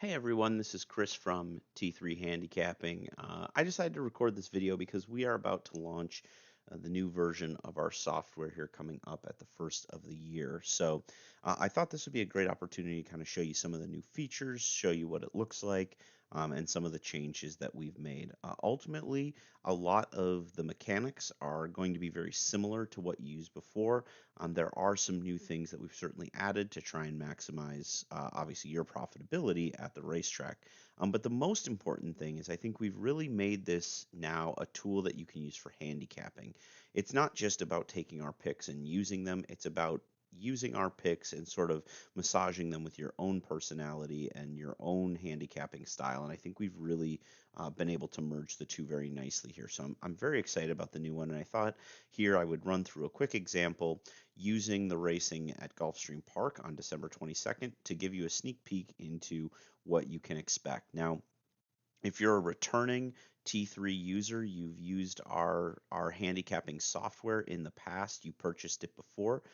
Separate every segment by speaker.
Speaker 1: Hey everyone, this is Chris from T3 Handicapping. I decided to record this video because we are about to launch the new version of our software here coming up at the first of the year. So I thought this would be a great opportunity to kind of show you some of the new features, show you what it looks like, and some of the changes that we've made. Ultimately, a lot of the mechanics are going to be very similar to what you used before. There are some new things that we've certainly added to try and maximize, obviously, your profitability at the racetrack. But the most important thing is I think we've really made this now a tool that you can use for handicapping. It's not just about taking our picks and using them, it's about using our picks and sort of massaging them with your own personality and your own handicapping style. And I think we've really been able to merge the two very nicely here. So I'm very excited about the new one. And I thought here I would run through a quick example using the racing at Gulfstream Park on December 22nd to give you a sneak peek into what you can expect. Now, if you're a returning T3 user, you've used our handicapping software in the past, you purchased it before,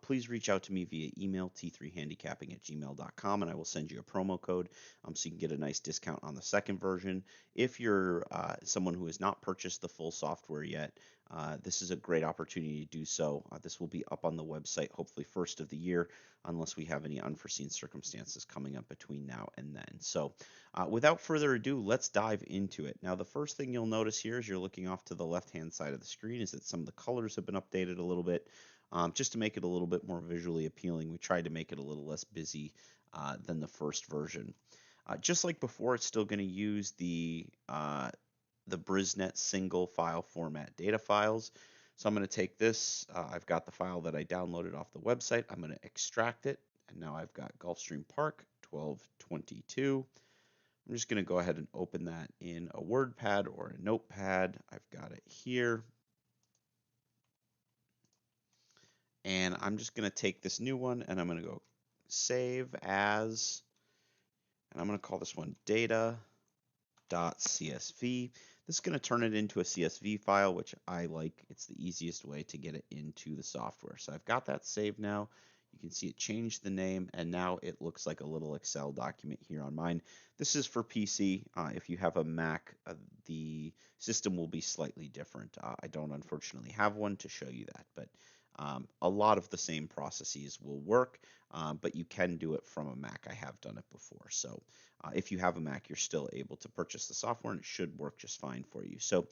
Speaker 1: please reach out to me via email, t3handicapping@gmail.com, and I will send you a promo code so you can get a nice discount on the second version. If you're someone who has not purchased the full software yet, this is a great opportunity to do so. This will be up on the website, hopefully first of the year, unless we have any unforeseen circumstances coming up between now and then. So without further ado, let's dive into it. Now, the first thing you'll notice here as you're looking off to the left-hand side of the screen is that some of the colors have been updated a little bit, just to make it a little bit more visually appealing. We tried to make it a little less busy than the first version. Just like before, it's still going to use the BrizNet single file format data files. So I'm going to take this. I've got the file that I downloaded off the website. I'm going to extract it, and now I've got Gulfstream Park 1222. I'm just going to go ahead and open that in a WordPad or a Notepad. I've got it here. And I'm just going to take this new one and I'm going to go save as, and I'm going to call this one data.csv. This is going to turn it into a CSV file, which I like. It's the easiest way to get it into the software. So I've got that saved now. You can see it changed the name, and now it looks like a little Excel document here on mine. This is for PC. If you have a Mac, the system will be slightly different. I don't unfortunately have one to show you that, but a lot of the same processes will work, but you can do it from a Mac. I have done it before. So if you have a Mac, you're still able to purchase the software, and it should work just fine for you. So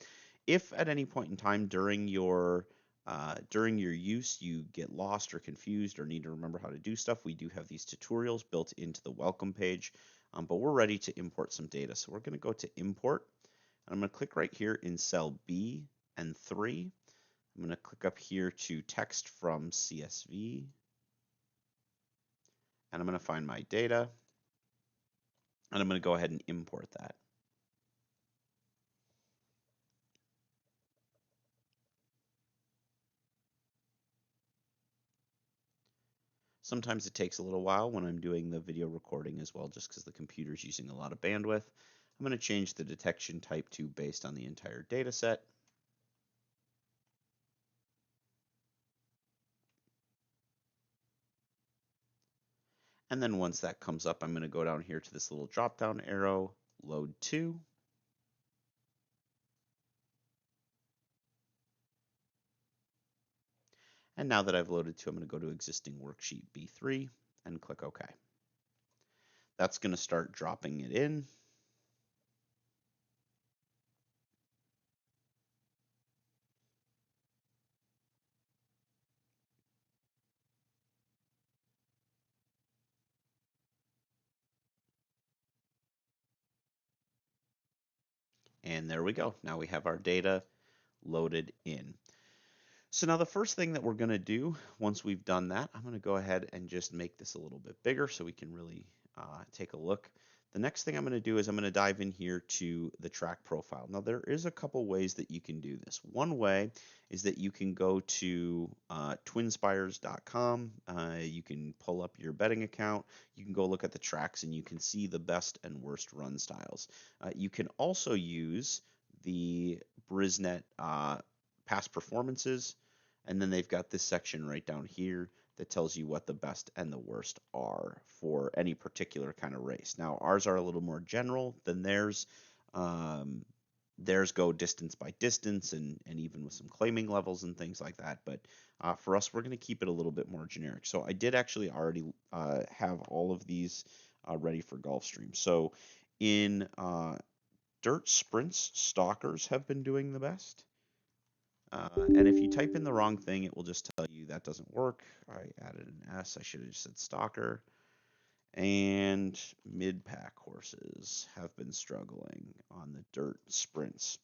Speaker 1: if at any point in time during your use you get lost or confused or need to remember how to do stuff, we do have these tutorials built into the welcome page, but we're ready to import some data. So we're going to go to import, and I'm going to click right here in cell B and 3. I'm going to click up here to text from CSV, and I'm going to find my data, and I'm going to go ahead and import that. Sometimes it takes a little while when I'm doing the video recording as well, just because the computer is using a lot of bandwidth. I'm going to change the detection type to based on the entire data set. And then once that comes up, I'm going to go down here to this little drop down arrow, load to. And now that I've loaded to, I'm going to go to existing worksheet B3 and click OK. That's going to start dropping it in. And there we go. Now we have our data loaded in. So now the first thing that we're going to do once we've done that, I'm going to go ahead and just make this a little bit bigger so we can really take a look. The next thing I'm going to do is I'm going to dive in here to the track profile. Now there is a couple ways that you can do this. One way is that you can go to twinspires.com. You can pull up your betting account. You can go look at the tracks and you can see the best and worst run styles. You can also use the BrizNet past performances, and then they've got this section right down here that tells you what the best and the worst are for any particular kind of race. Now, ours are a little more general than theirs. Um, Theirs go distance by distance and even with some claiming levels and things like that. But for us, we're going to keep it a little bit more generic. So I did actually already have all of these ready for Gulfstream. So in dirt sprints, stalkers have been doing the best. And if you type in the wrong thing, it will just tell you that doesn't work. I added an S. I should have just said stalker. And mid-pack horses have been struggling on the dirt sprints.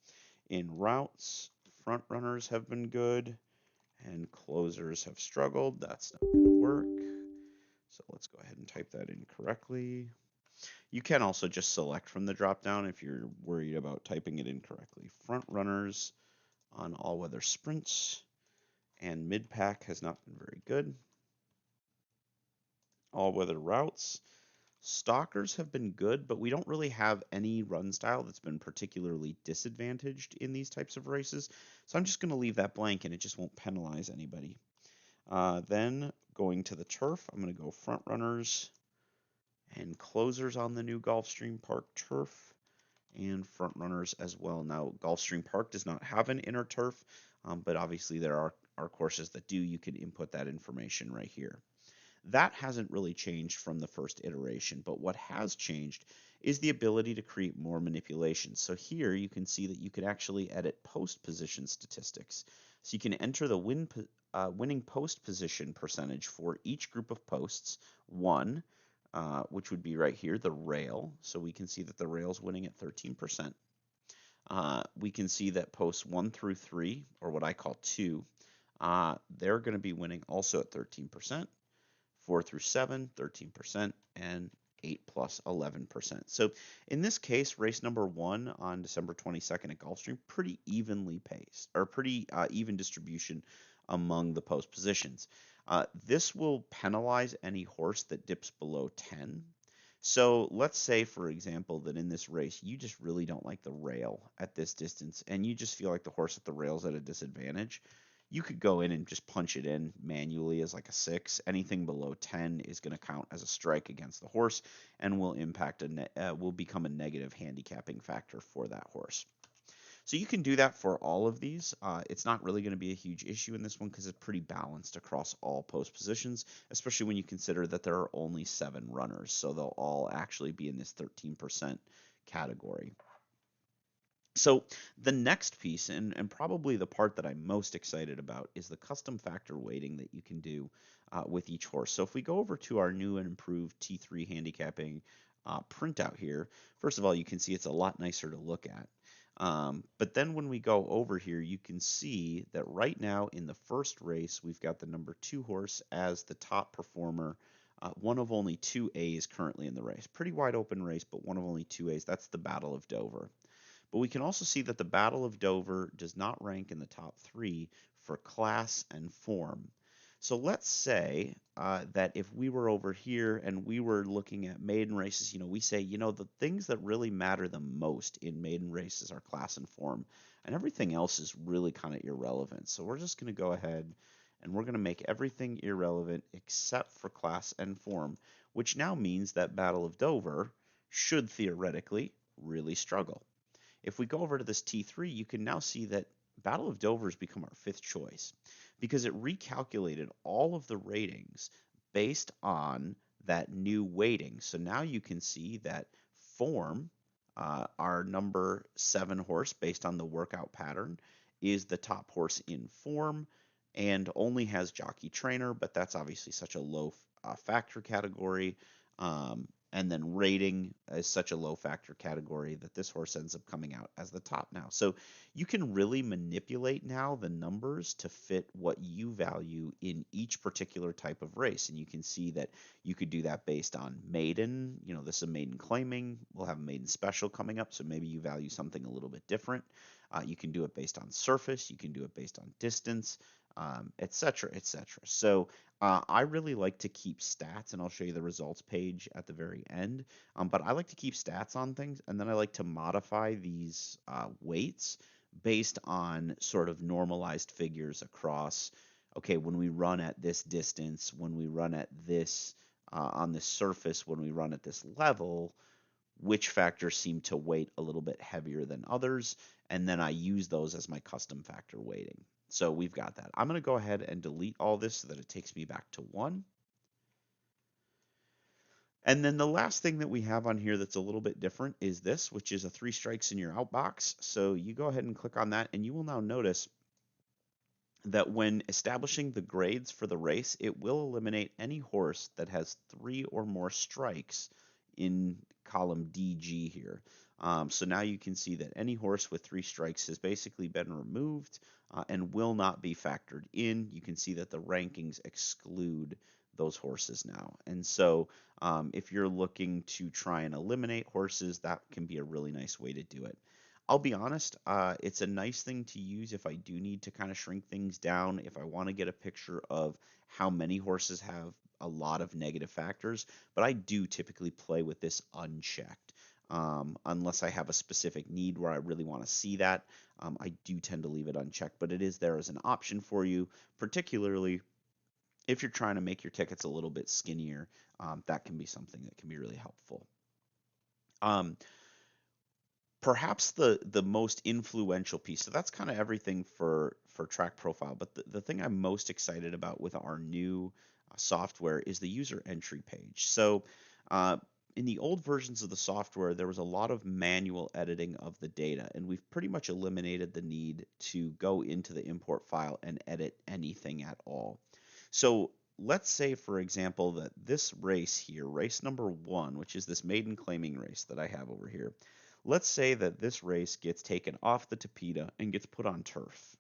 Speaker 1: In routes, front runners have been good, and closers have struggled. That's not going to work. So let's go ahead and type that in correctly. You can also just select from the drop-down if you're worried about typing it incorrectly. Front runners on all-weather sprints, and mid-pack has not been very good. All-weather routes, stalkers have been good, but we don't really have any run style that's been particularly disadvantaged in these types of races. So I'm just going to leave that blank and it just won't penalize anybody. Then going to the turf, I'm going to go front runners and closers on the new Gulfstream Park turf and front runners as well. Now, Gulfstream Park does not have an inner turf, but obviously there are courses that do. You can input that information right here. That hasn't really changed from the first iteration, but what has changed is the ability to create more manipulations. So here you can see that you can actually edit post position statistics. So you can enter the winning post position percentage for each group of posts, one, which would be right here, the rail. So we can see that the rail's winning at 13%. We can see that posts 1 through 3, or what I call 2, they're going to be winning also at 13%. 4 through 7, 13%, and 8 plus 11%. So in this case, race number 1 on December 22nd at Gulfstream, pretty evenly paced, or pretty even distribution among the post positions. This will penalize any horse that dips below 10. So let's say, for example, that in this race, you just really don't like the rail at this distance, and you just feel like the horse at the rail's at a disadvantage. You could go in and just punch it in manually as like a 6. Anything below 10 is going to count as a strike against the horse and will will become a negative handicapping factor for that horse. So you can do that for all of these. It's not really going to be a huge issue in this one because it's pretty balanced across all post positions, especially when you consider that there are only 7 runners. So they'll all actually be in this 13% category. So the next piece, and probably the part that I'm most excited about, is the custom factor weighting that you can do with each horse. So if we go over to our new and improved T3 handicapping printout here, first of all, you can see it's a lot nicer to look at. But then when we go over here, you can see that right now in the first race, we've got the number 2 horse as the top performer. One of only 2 A's currently in the race. Pretty wide open race, but one of only 2 A's. That's the Battle of Dover. But we can also see that the Battle of Dover does not rank in the top 3 for class and form. So let's say that if we were over here and we were looking at maiden races, we say, the things that really matter the most in maiden races are class and form, and everything else is really kind of irrelevant. So we're just going to go ahead and we're going to make everything irrelevant except for class and form, which now means that Battle of Dover should theoretically really struggle. If we go over to this T3, you can now see that Battle of Dover has become our 5th choice because it recalculated all of the ratings based on that new weighting. So now you can see that form, our number 7 horse based on the workout pattern, is the top horse in form and only has jockey trainer, but that's obviously such a low factor category. And then rating is such a low factor category that this horse ends up coming out as the top now. So you can really manipulate now the numbers to fit what you value in each particular type of race. And you can see that you could do that based on maiden. This is a maiden claiming. We'll have a maiden special coming up, so maybe you value something a little bit different. You can do it based on surface. You can do it based on distance, et cetera, et cetera. So I really like to keep stats, and I'll show you the results page at the very end. But I like to keep stats on things, and then I like to modify these weights based on sort of normalized figures across, okay, when we run at this distance, when we run at this on this surface, when we run at this level, which factors seem to weight a little bit heavier than others, and then I use those as my custom factor weighting. So we've got that. I'm going to go ahead and delete all this so that it takes me back to 1. And then the last thing that we have on here that's a little bit different is this, which is a 3 strikes in your out box. So you go ahead and click on that, and you will now notice that when establishing the grades for the race, it will eliminate any horse that has 3 or more strikes in column DG here. So now you can see that any horse with 3 strikes has basically been removed and will not be factored in. You can see that the rankings exclude those horses now. And so if you're looking to try and eliminate horses, that can be a really nice way to do it. I'll be honest, it's a nice thing to use if I do need to kind of shrink things down, if I want to get a picture of how many horses have a lot of negative factors, but I do typically play with this unchecked. Unless I have a specific need where I really want to see that, I do tend to leave it unchecked, but it is there as an option for you, particularly if you're trying to make your tickets a little bit skinnier. That can be something that can be really helpful. Perhaps the most influential piece, so that's kind of everything for track profile, but the thing I'm most excited about with our new software is the user entry page. So in the old versions of the software, there was a lot of manual editing of the data, and we've pretty much eliminated the need to go into the import file and edit anything at all. So let's say, for example, that this race here, race number 1, which is this maiden claiming race that I have over here, let's say that this race gets taken off the Tapeta and gets put on turf.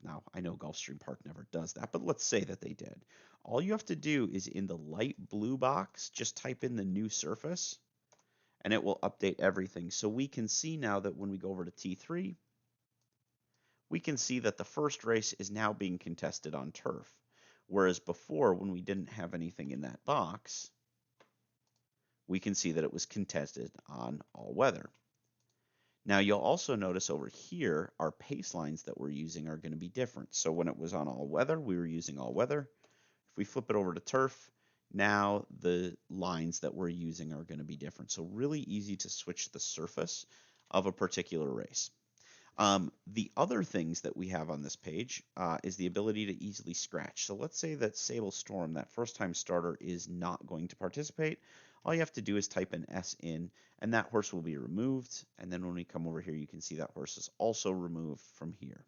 Speaker 1: Now, I know Gulfstream Park never does that, but let's say that they did. All you have to do is in the light blue box, just type in the new surface, and it will update everything. So we can see now that when we go over to T3, we can see that the first race is now being contested on turf. Whereas before, when we didn't have anything in that box, we can see that it was contested on all weather. Now you'll also notice over here, our pace lines that we're using are going to be different. So when it was on all weather, we were using all weather. If we flip it over to turf, now the lines that we're using are going to be different. So really easy to switch the surface of a particular race. The other things that we have on this page is the ability to easily scratch. So let's say that Sable Storm, that first time starter, is not going to participate. All you have to do is type an S in, and that horse will be removed. And then when we come over here, you can see that horse is also removed from here.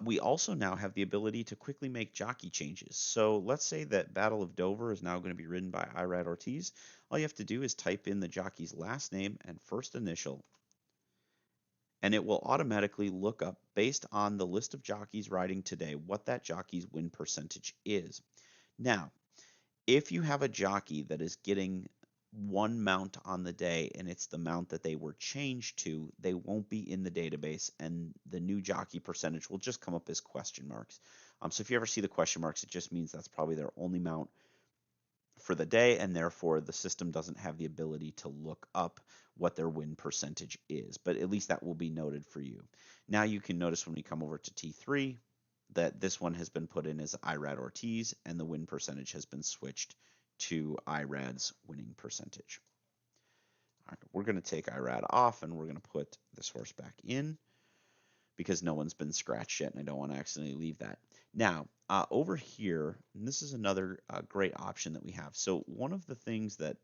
Speaker 1: We also now have the ability to quickly make jockey changes. So let's say that Battle of Dover is now going to be ridden by Irad Ortiz. All you have to do is type in the jockey's last name and first initial, and it will automatically look up, based on the list of jockeys riding today, what that jockey's win percentage is. Now, if you have a jockey that is getting one mount on the day and it's the mount that they were changed to, they won't be in the database, and the new jockey percentage will just come up as question marks. So if you ever see the question marks, it just means that's probably their only mount for the day, and therefore the system doesn't have the ability to look up what their win percentage is, but at least that will be noted for you. Now you can notice when we come over to T3 that this one has been put in as Irad Ortiz, and the win percentage has been switched to Irad's winning percentage. All right, we're going to take Irad off, and we're going to put this horse back in because no one's been scratched yet, and I don't want to accidentally leave that. Now, over here, and this is another great option that we have. So one of the things that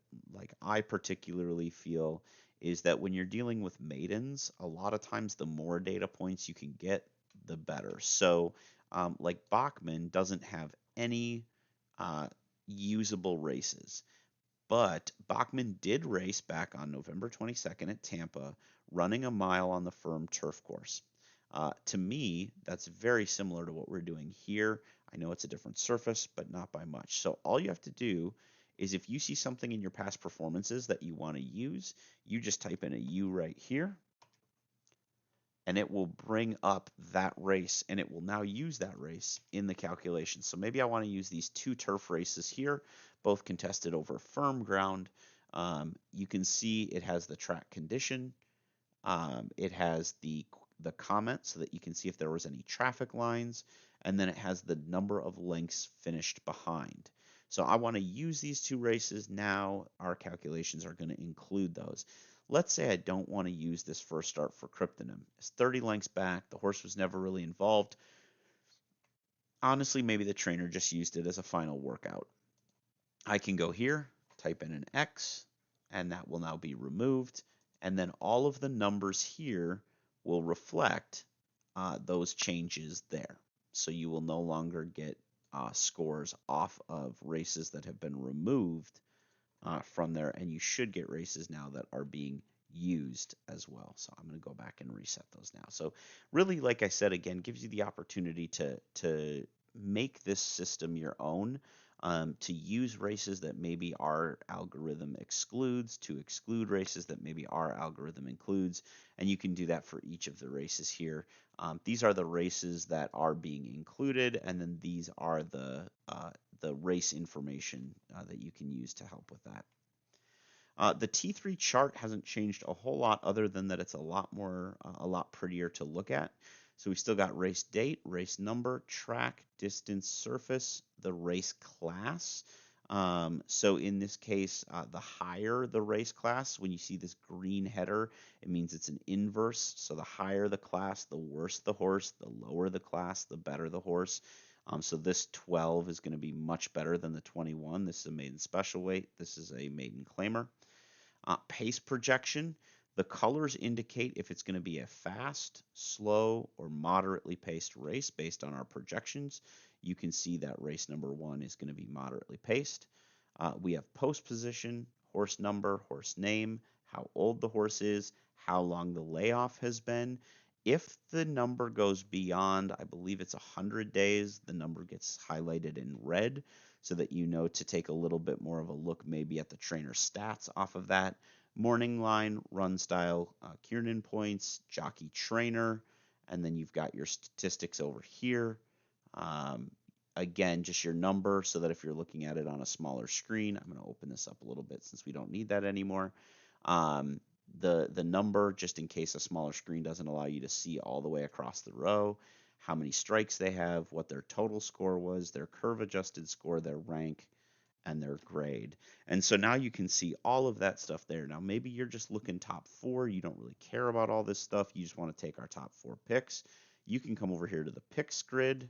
Speaker 1: I particularly feel is that when you're dealing with maidens, a lot of times the more data points you can get, the better. So like Bachman doesn't have any usable races, but Bachman did race back on November 22nd at Tampa, running a mile on the firm turf course. To me, that's very similar to what we're doing here. I know it's a different surface, but not by much. So all you have to do is, if you see something in your past performances that you want to use, you just type in a U right here, and it will bring up that race, and it will now use that race in the calculation. So maybe I want to use these 2 turf races here, both contested over firm ground. You can see it has the track condition. It has the the comment so that you can see if there was any traffic lines, and then it has the number of lengths finished behind. So I want to use these two races now. Our calculations are going to include those. Let's say I don't want to use this first start for Cryptonym. It's 30 lengths back. The horse was never really involved. Honestly, maybe the trainer just used it as a final workout. I can go here, type in an X, and that will now be removed. And then all of the numbers here will reflect those changes there. So you will no longer get scores off of races that have been removed from there, and you should get races now that are being used as well. So I'm going to go back and reset those now. So really, like I said, again, gives you the opportunity to make this system your own, to use races that maybe our algorithm excludes, to exclude races that maybe our algorithm includes, and you can do that for each of the races here. These are the races that are being included, and then these are the race information that you can use to help with that. The T3 chart hasn't changed a whole lot other than that it's a lot prettier to look at. So we still got race date, race number, track, distance, surface, the race class. So in this case, the higher the race class, when you see this green header, it means it's an inverse. So the higher the class, the worse the horse. The lower the class, the better the horse. So this 12 is going to be much better than the 21. This is a maiden special weight. This is a maiden claimer. Pace projection. The colors indicate if it's going to be a fast, slow, or moderately paced race based on our projections. You can see that race number 1 is going to be moderately paced. We have post position, horse number, horse name, how old the horse is, how long the layoff has been. If the number goes beyond, I believe it's 100 days, the number gets highlighted in red so that you know to take a little bit more of a look maybe at the trainer stats off of that. Morning line, run style, Kiernan points, jockey trainer, and then you've got your statistics over here. Again, just your number so that if you're looking at it on a smaller screen, I'm going to open this up a little bit since we don't need that anymore. The number, just in case a smaller screen doesn't allow you to see all the way across the row, how many strikes they have, what their total score was, their curve adjusted score, their rank, and their grade. And so now you can see all of that stuff there. Now maybe you're just looking top 4, you don't really care about all this stuff, you just want to take our top 4 picks. You can come over here to the picks grid,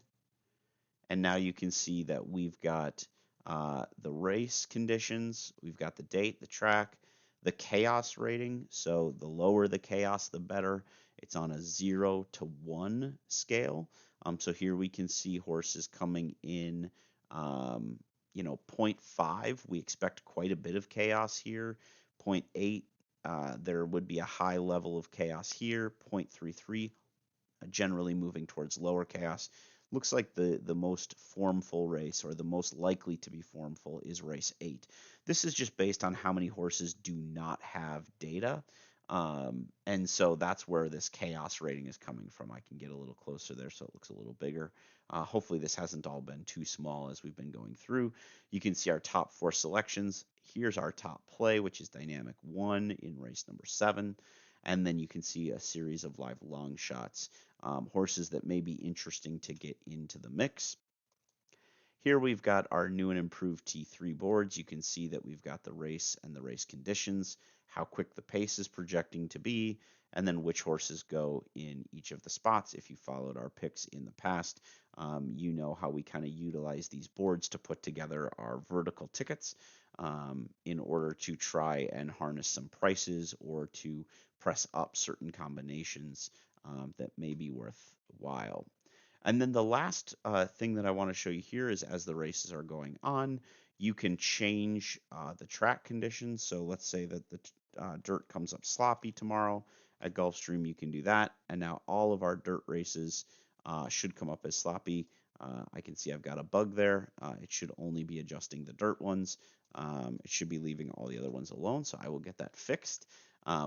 Speaker 1: and now you can see that we've got the race conditions, we've got the date, the track, the chaos rating. So the lower the chaos, the better. It's on a 0 to 1 scale. So here we can see horses coming in, 0.5. We expect quite a bit of chaos here. 0.8, there would be a high level of chaos here. 0.33, generally moving towards lower chaos. Looks like the most formful race, or the most likely to be formful, is race 8. This is just based on how many horses do not have data. And so that's where this chaos rating is coming from. I can get a little closer there so it looks a little bigger. Hopefully this hasn't all been too small as we've been going through. You can see our top 4 selections. Here's our top play, which is Dynamic 1 in race number 7. And then you can see a series of live long shots, horses that may be interesting to get into the mix. Here we've got our new and improved T3 boards. You can see that we've got the race and the race conditions, how quick the pace is projecting to be, and then which horses go in each of the spots. If you followed our picks in the past, you know how we kind of utilize these boards to put together our vertical tickets in order to try and harness some prices or to press up certain combinations that may be worthwhile. And then the last thing that I want to show you here is, as the races are going on, you can change the track conditions. So let's say that the dirt comes up sloppy tomorrow at Gulfstream, you can do that. And now all of our dirt races should come up as sloppy. I can see I've got a bug there. It should only be adjusting the dirt ones. It should be leaving all the other ones alone. So I will get that fixed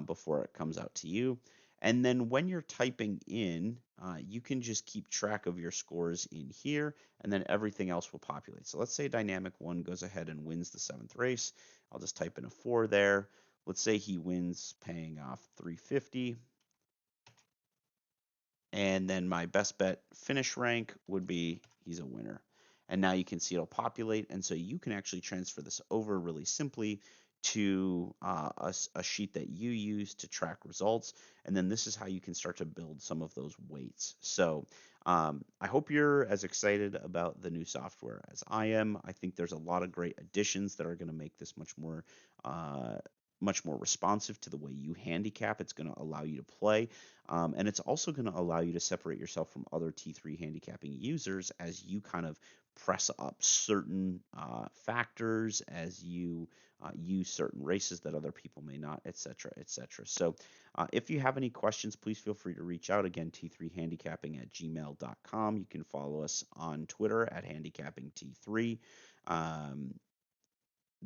Speaker 1: before it comes out to you. And then when you're typing in, you can just keep track of your scores in here, and then everything else will populate. So let's say Dynamic 1 goes ahead and wins the 7th race. I'll just type in a 4 there. Let's say he wins paying off 350. And then my best bet finish rank would be he's a winner. And now you can see it'll populate. And so you can actually transfer this over really simply to a sheet that you use to track results. And then this is how you can start to build some of those weights. So I hope you're as excited about the new software as I am. I think there's a lot of great additions that are going to make this uh, much more responsive to the way you handicap. It's going to allow you to play. And it's also going to allow you to separate yourself from other T3 handicapping users as you kind of press up certain factors, as you use certain races that other people may not, etc., etc. So if you have any questions, please feel free to reach out. Again, t3handicapping@gmail.com. You can follow us on Twitter at handicappingt3. Um,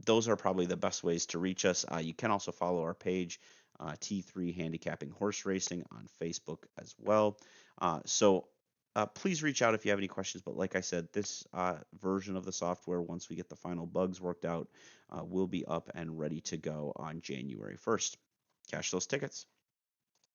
Speaker 1: those are probably the best ways to reach us. You can also follow our page, T3 Handicapping Horse Racing, on Facebook as well. Please reach out if you have any questions. But like I said, this version of the software, once we get the final bugs worked out, will be up and ready to go on January 1st. Cash those tickets.